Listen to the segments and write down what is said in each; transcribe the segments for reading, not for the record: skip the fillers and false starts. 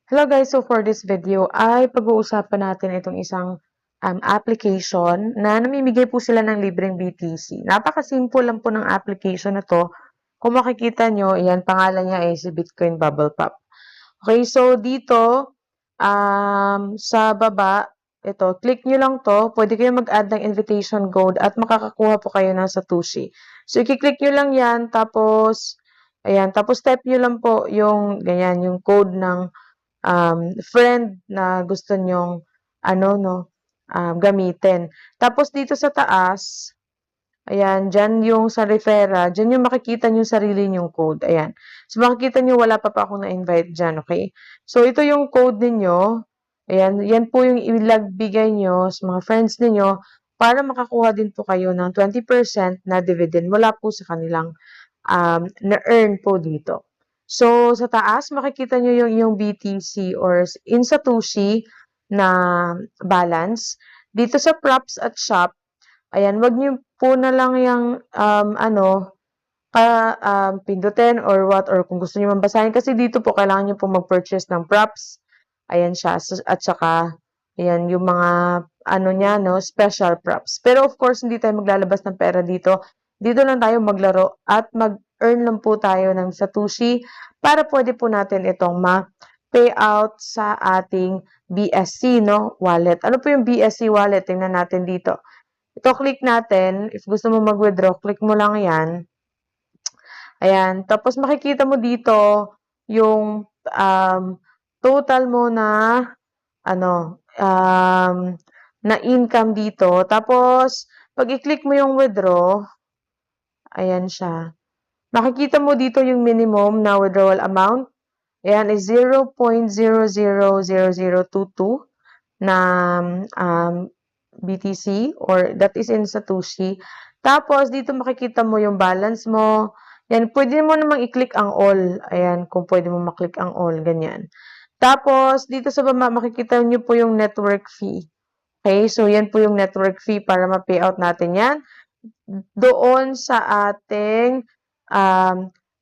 Hello guys, so for this video ay pag-uusapan natin itong isang application na namimigay po sila ng libreng BTC. Napaka-simple lang po ng application na to. Kung makikita nyo, yan, pangalan niya ay si Bitcoin Bubble Pop. Okay, so dito, sa baba, ito, click nyo lang to. Pwede kayo mag-add ng invitation code at makakakuha po kayo ng Satoshi. So, i-click nyo lang yan, tapos, ayan, tapos type nyo lang po yung, ganyan, yung code ng friend na gusto nyong gamitin. Tapos dito sa taas, ayan, dyan yung sa refera, dyan yung makikita nyo sarili nyong code. Ayan. So, makikita nyo, wala pa akong na-invite dyan, okay? So, ito yung code ninyo. Ayan, yan po yung ilagbigay nyo sa mga friends ninyo para makakuha din po kayo ng 20% na dividend mula po sa kanilang na-earn po dito. So, sa taas, makikita nyo yung BTC or in Satoshi na balance. Dito sa props at shop, ayan, wag nyo po na lang yung, pindutin or what, or kung gusto nyo mambasahin. Kasi dito po, kailangan nyo po mag-purchase ng props. Ayan siya. At saka, ayan, yung mga, special props. Pero of course, hindi tayo maglalabas ng pera dito. Dito lang tayo maglaro at mag-earn lang po tayo ng Satoshi para pwede po natin itong ma-payout sa ating BSC, no, wallet. Ano po yung BSC wallet? Tingnan natin dito. Ito, click natin. If gusto mo mag-withdraw, click mo lang yan. Ayan. Tapos, makikita mo dito yung total mo na, na income dito. Tapos, pag i-click mo yung withdraw, ayan siya. Makikita mo dito yung minimum na withdrawal amount. Ayan is 0.000022 na BTC or that is in Satoshi. Tapos, dito makikita mo yung balance mo. Yan, pwede mo namang i-click ang all. Ayan, kung pwede mo maklik ang all, ganyan. Tapos, dito sa baba, makikita nyo po yung network fee. Okay, so yan po yung network fee para ma-payout natin yan. Doon sa ating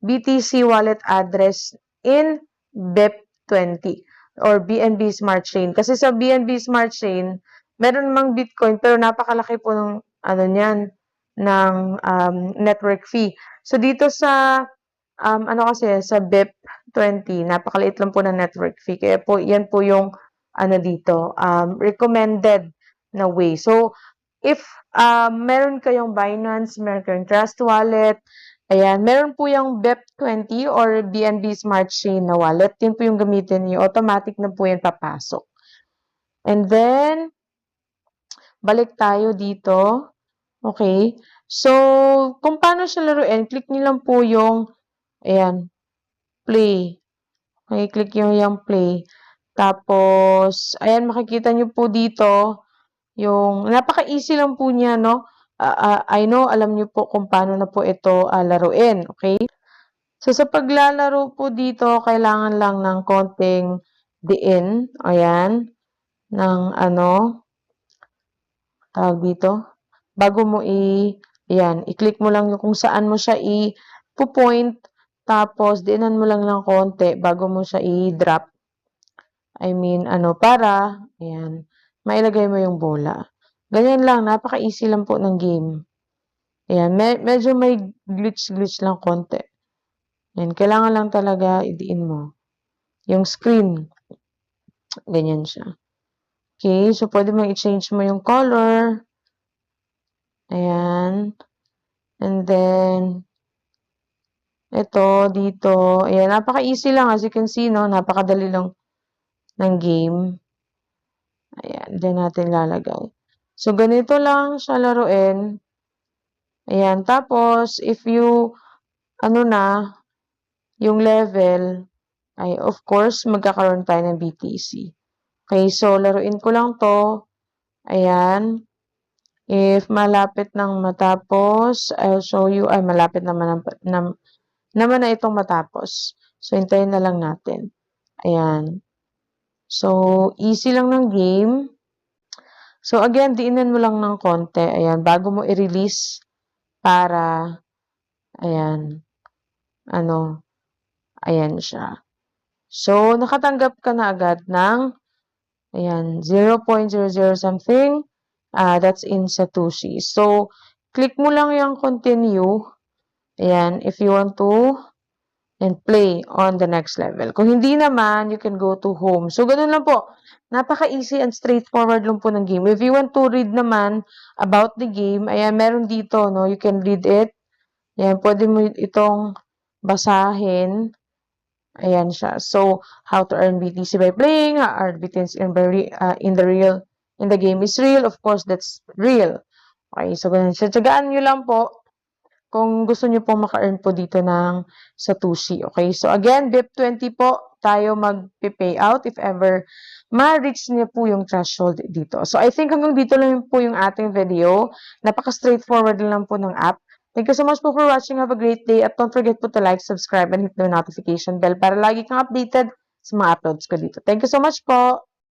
BTC wallet address in BEP20 or BNB Smart Chain. Kasi sa BNB Smart Chain, meron namang Bitcoin pero napakalaki po ng ng network fee. So dito sa kasi sa BEP20, napakaliit lang po ng network fee. Kaya po yan po yung dito, recommended na way. So if meron kayong Binance, meron kayong Trust Wallet, ayan, meron po yung BEP20 or BNB Smart Chain na wallet. Yun po yung gamitin niyo. Automatic na po yan papasok. And then, balik tayo dito. Okay. So, kung paano siya laruin, click niyo lang po yung, ayan, play. Okay, click yung play. Tapos, ayan, makikita niyo po dito, yung, napaka-easy lang po niya, no? I know, alam niyo po kung paano na po ito laruin, okay? So, sa paglalaro po dito, kailangan lang ng konting diin, ayan, ng tawag dito, bago mo ayan, i-click mo lang yung kung saan mo siya i-point, tapos diinan mo lang ng konti bago mo siya i-drop. I mean, para, ayan, mailagay mo yung bola. Ganyan lang, napaka-easy lang po ng game. Ayan, medyo may glitch lang konti. Ayan, kailangan lang talaga idiin mo yung screen. Ganyan siya. Okay, so pwede mo i-change mo yung color. Ayan. And then, ito, dito. Ayan, napaka-easy lang. As you can see, no, napakadali lang ng game. Ayan, dyan natin lalagay. So, ganito lang siya laruin. Ayan, tapos, if you, yung level, ay, of course, magkakaroon tayo ng BTC. Okay, so, laruin ko lang to. Ayan. If malapit nang matapos, I'll show you, ay, malapit naman na itong matapos. So, hintayin na lang natin. Ayan. So, easy lang ng game. So, again, diinan mo lang ng konti. Ayan, bago mo i-release para, ayan, ayan siya. So, nakatanggap ka na agad ng, ayan, 0.00 something. That's in Satoshi. So, click mo lang yung continue. Ayan, if you want to, and play on the next level. Kung hindi naman, you can go to home. So, ganun lang po. Napaka-easy and straightforward lang po ng game. If you want to read naman about the game, ayan, meron dito, no? You can read it. Ayan, pwede mo itong basahin. Ayan siya. So, how to earn BTC by playing, earn BTC in the game is real. Of course, that's real. Okay, so ganun siya. Tsagaan nyo lang po kung gusto nyo pong maka-earn po dito ng Satoshi. Okay, so again, BIP20 po tayo mag-payout if ever ma-reach niyo po yung threshold dito. So I think hanggang dito lang po yung ating video. Napaka-straightforward lang po ng app. Thank you so much po for watching. Have a great day. At don't forget po to like, subscribe, and hit the notification bell para lagi kang updated sa mga uploads ko dito. Thank you so much po.